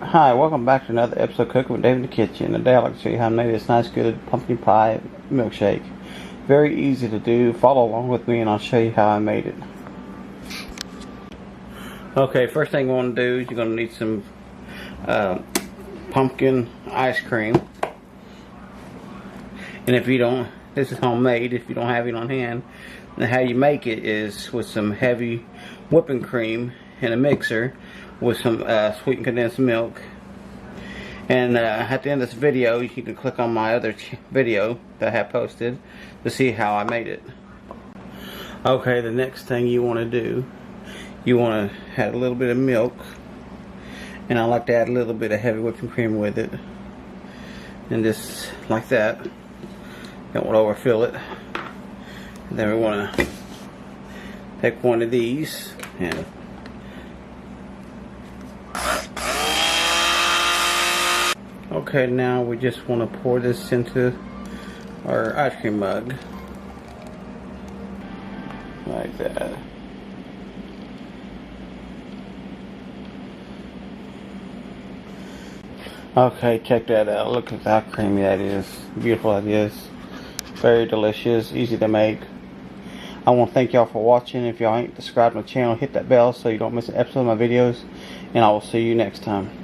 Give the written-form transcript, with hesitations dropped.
Hi, welcome back to another episode of Cooking with Dave in the Kitchen. Today I'd like to show you how I made this nice good pumpkin pie milkshake. Very easy to do. Follow along with me and I'll show you how I made it. Okay, first thing you want to do is you're going to need some pumpkin ice cream. And if you don't, this is homemade, if you don't have it on hand, then how you make it is with some heavy whipping cream in a mixer with some sweetened condensed milk. And at the end of this video you can click on my other video that I have posted to see how I made it. Okay, the next thing you want to do, you want to add a little bit of milk, and I like to add a little bit of heavy whipping cream with it, and just like that. Don't want to overfill it. And then we want to take one of these and okay, now we just want to pour this into our ice cream mug like that. Okay, check that out. Look at how creamy that is. Beautiful that is. Very delicious, easy to make. I want to thank y'all for watching. If y'all ain't subscribed to my channel, hit that bell so you don't miss an episode of my videos, and I will see you next time.